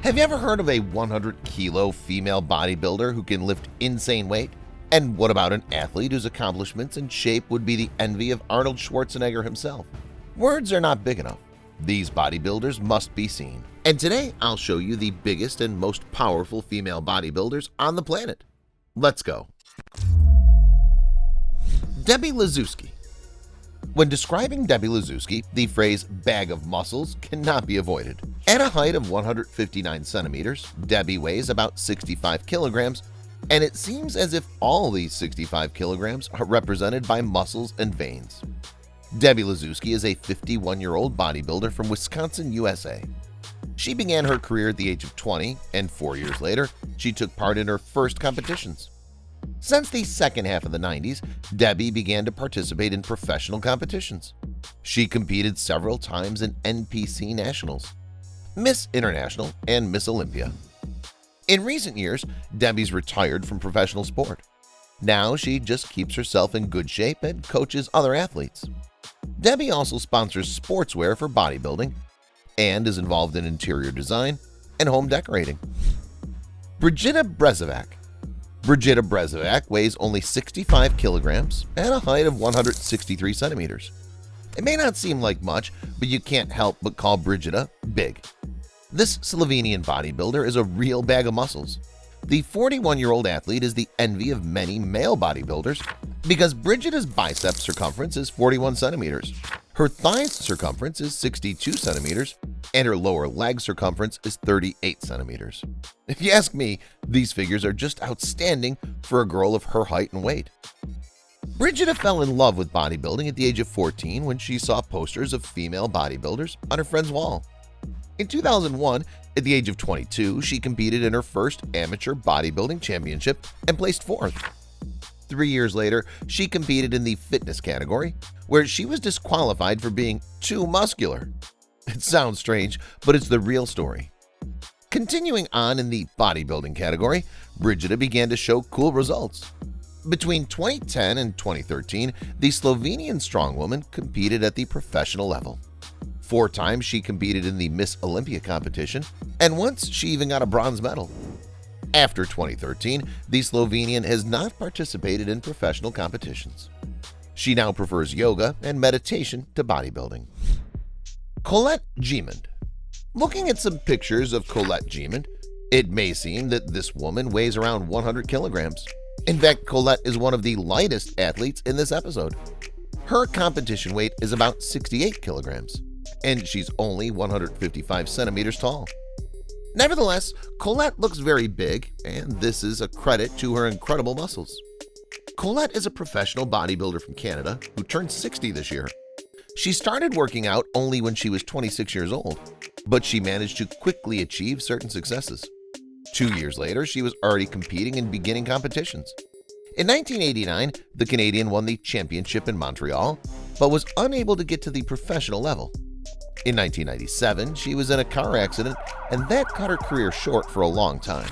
Have you ever heard of a 100-kilo female bodybuilder who can lift insane weight? And what about an athlete whose accomplishments and shape would be the envy of Arnold Schwarzenegger himself? Words are not big enough. These bodybuilders must be seen. And today I'll show you the biggest and most powerful female bodybuilders on the planet. Let's go. Debbie Lizewski. When describing Debbie Lizewski, the phrase "bag of muscles" cannot be avoided. At a height of 159 centimeters, Debbie weighs about 65 kilograms, and it seems as if all these 65 kilograms are represented by muscles and veins. Debbie Lizewski is a 51-year-old bodybuilder from Wisconsin, USA. She began her career at the age of 20, and 4 years later, she took part in her first competitions. Since the second half of the 90s, Debbie began to participate in professional competitions. She competed several times in NPC Nationals, Miss International, and Miss Olympia. In recent years, Debbie's retired from professional sport. Now she just keeps herself in good shape and coaches other athletes. Debbie also sponsors sportswear for bodybuilding and is involved in interior design and home decorating. Brigitta Brezovac. Brigitta Brezovac weighs only 65 kilograms and a height of 163 centimeters. It may not seem like much, but you can't help but call Brigitta big. This Slovenian bodybuilder is a real bag of muscles. The 41-year-old athlete is the envy of many male bodybuilders because Brigitta's bicep circumference is 41 centimeters, her thigh circumference is 62 centimeters, and her lower leg circumference is 38 centimeters. If you ask me, these figures are just outstanding for a girl of her height and weight. Brigitta fell in love with bodybuilding at the age of 14 when she saw posters of female bodybuilders on her friend's wall. In 2001, at the age of 22, she competed in her first amateur bodybuilding championship and placed fourth. 3 years later, she competed in the fitness category, where she was disqualified for being too muscular. It sounds strange, but it's the real story. Continuing on in the bodybuilding category, Brigitta began to show cool results. Between 2010 and 2013, the Slovenian strongwoman competed at the professional level. 4 times she competed in the Miss Olympia competition, and once she even got a bronze medal. After 2013, the Slovenian has not participated in professional competitions. She now prefers yoga and meditation to bodybuilding. Colette Giemond. Looking at some pictures of Colette Giemond, it may seem that this woman weighs around 100 kilograms. In fact, Colette is one of the lightest athletes in this episode. Her competition weight is about 68 kilograms, and she's only 155 centimeters tall. Nevertheless, Colette looks very big, and this is a credit to her incredible muscles. Colette is a professional bodybuilder from Canada who turned 60 this year. She started working out only when she was 26 years old, but she managed to quickly achieve certain successes. 2 years later, she was already competing in beginning competitions. In 1989, the Canadian won the championship in Montreal, but was unable to get to the professional level. In 1997, she was in a car accident, and that cut her career short for a long time.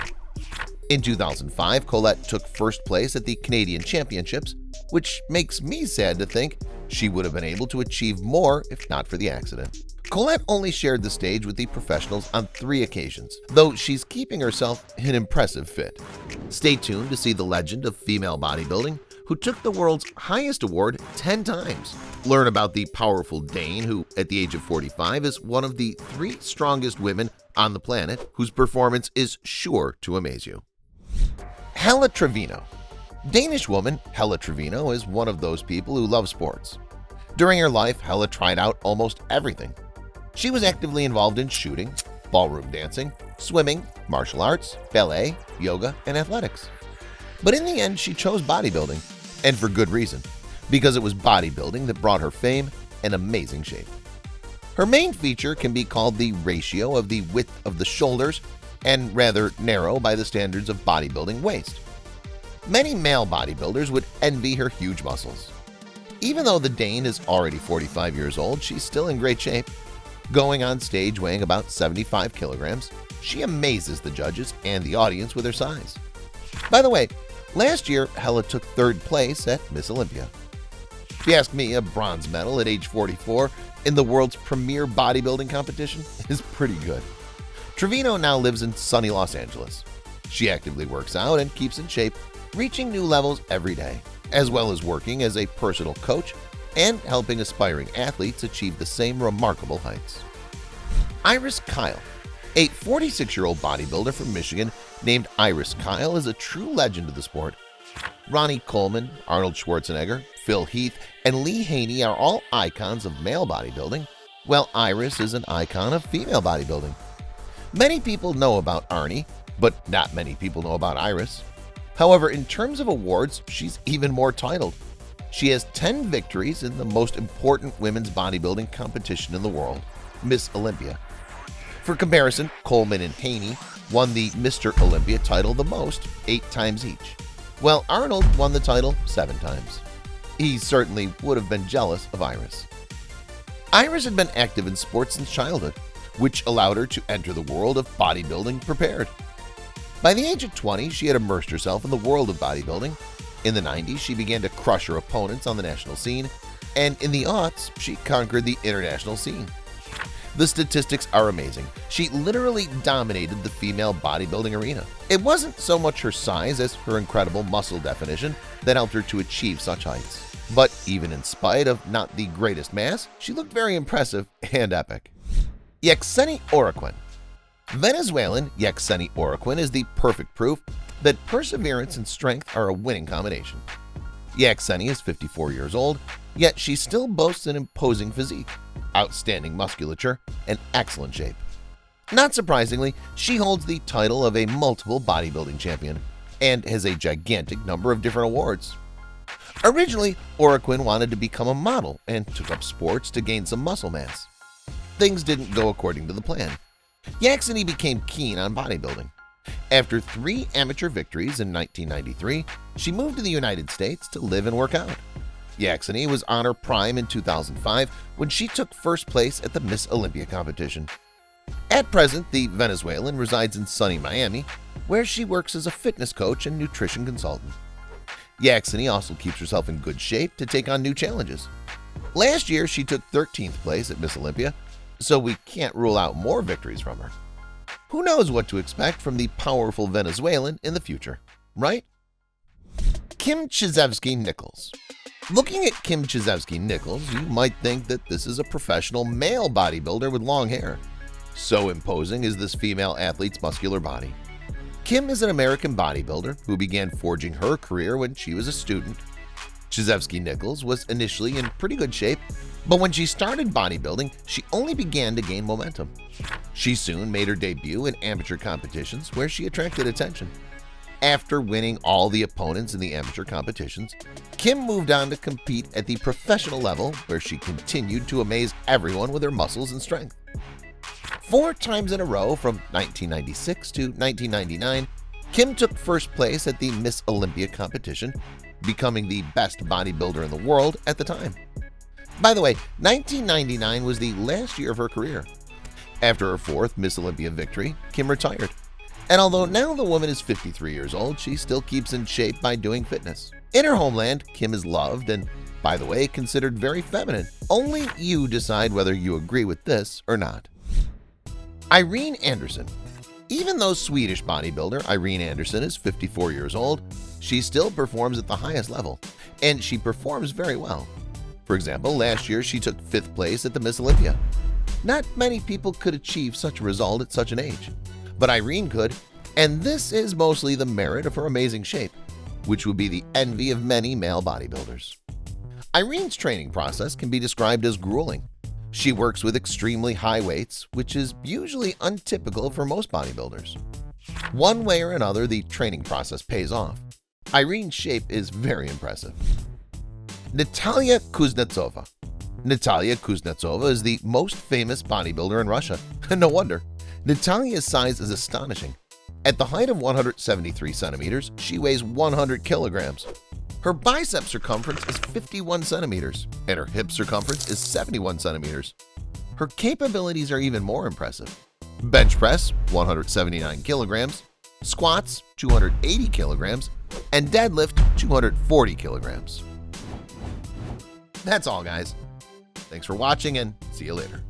In 2005, Colette took first place at the Canadian Championships, which makes me sad to think she would have been able to achieve more if not for the accident. Colette only shared the stage with the professionals on 3 occasions, though she's keeping herself in impressive fit. Stay tuned to see the legend of female bodybuilding who took the world's highest award 10 times. Learn about the powerful Dane who, at the age of 45, is one of the 3 strongest women on the planet whose performance is sure to amaze you. Helle Trevino. Danish woman Helle Trevino is one of those people who love sports. During her life, Helle tried out almost everything. She was actively involved in shooting, ballroom dancing, swimming, martial arts, ballet, yoga, and athletics. But in the end, she chose bodybuilding, and for good reason, because it was bodybuilding that brought her fame and amazing shape. Her main feature can be called the ratio of the width of the shoulders and rather narrow by the standards of bodybuilding waist. Many male bodybuilders would envy her huge muscles. Even though the Dane is already 45 years old, she's still in great shape. Going on stage weighing about 75 kilograms, she amazes the judges and the audience with her size. By the way, last year, Helle took 3rd place at Miss Olympia. If you ask me, a bronze medal at age 44 in the world's premier bodybuilding competition is pretty good. Trevino now lives in sunny Los Angeles. She actively works out and keeps in shape, reaching new levels every day, as well as working as a personal coach and helping aspiring athletes achieve the same remarkable heights. Iris Kyle, a 46-year-old bodybuilder from Michigan named Iris Kyle, is a true legend of the sport. Ronnie Coleman, Arnold Schwarzenegger, Phil Heath, and Lee Haney are all icons of male bodybuilding, while Iris is an icon of female bodybuilding. Many people know about Arnie, but not many people know about Iris. However, in terms of awards, she's even more titled. She has 10 victories in the most important women's bodybuilding competition in the world, Miss Olympia. For comparison, Coleman and Haney won the Mr. Olympia title the most, 8 times each, while Arnold won the title 7 times. He certainly would have been jealous of Iris. Iris had been active in sports since childhood, which allowed her to enter the world of bodybuilding prepared. By the age of 20, she had immersed herself in the world of bodybuilding. In the 90s, she began to crush her opponents on the national scene, and in the aughts, she conquered the international scene. The statistics are amazing. She literally dominated the female bodybuilding arena. It wasn't so much her size as her incredible muscle definition that helped her to achieve such heights. But even in spite of not the greatest mass, she looked very impressive and epic. Yexeni Oroquin. Venezuelan Yexeni Oroquin is the perfect proof that perseverance and strength are a winning combination. Yexeni is 54 years old, yet she still boasts an imposing physique, outstanding musculature, and excellent shape. Not surprisingly, she holds the title of a multiple bodybuilding champion and has a gigantic number of different awards. Originally, Oroquin wanted to become a model and took up sports to gain some muscle mass. Things didn't go according to the plan. Yexeni became keen on bodybuilding. After 3 amateur victories in 1993, she moved to the United States to live and work out. Yexeni was on her prime in 2005 when she took first place at the Miss Olympia competition. At present, the Venezuelan resides in sunny Miami, where she works as a fitness coach and nutrition consultant. Yexeni also keeps herself in good shape to take on new challenges. Last year, she took 13th place at Miss Olympia, so we can't rule out more victories from her. Who knows what to expect from the powerful Venezuelan in the future, right? Kim Chizevsky-Nichols. Looking at Kim Chizevsky-Nichols, you might think that this is a professional male bodybuilder with long hair. So imposing is this female athlete's muscular body. Kim is an American bodybuilder who began forging her career when she was a student. Chizevsky-Nichols was initially in pretty good shape, but when she started bodybuilding, she only began to gain momentum. She soon made her debut in amateur competitions where she attracted attention. After winning all the opponents in the amateur competitions, Kim moved on to compete at the professional level where she continued to amaze everyone with her muscles and strength. 4 times in a row from 1996 to 1999, Kim took first place at the Miss Olympia competition, becoming the best bodybuilder in the world at the time. By the way, 1999 was the last year of her career. After her 4th Miss Olympia victory, Kim retired. And although now the woman is 53 years old, she still keeps in shape by doing fitness. In her homeland, Kim is loved and, by the way, considered very feminine. Only you decide whether you agree with this or not. Irene Anderson. Even though Swedish bodybuilder Irene Anderson is 54 years old, she still performs at the highest level, and she performs very well. For example, last year she took 5th place at the Miss Olympia. Not many people could achieve such a result at such an age, but Irene could, and this is mostly the merit of her amazing shape, which would be the envy of many male bodybuilders. Irene's training process can be described as grueling. She works with extremely high weights, which is usually untypical for most bodybuilders. One way or another, the training process pays off. Irene's shape is very impressive. Natalia Kuznetsova. Natalia Kuznetsova is the most famous bodybuilder in Russia. No wonder. Natalia's size is astonishing. At the height of 173 centimeters, she weighs 100 kilograms. Her bicep circumference is 51 centimeters, and her hip circumference is 71 centimeters. Her capabilities are even more impressive. Bench press, 179 kilograms, squats, 280 kilograms, and deadlift, 240 kilograms. That's all, guys. Thanks for watching, and see you later.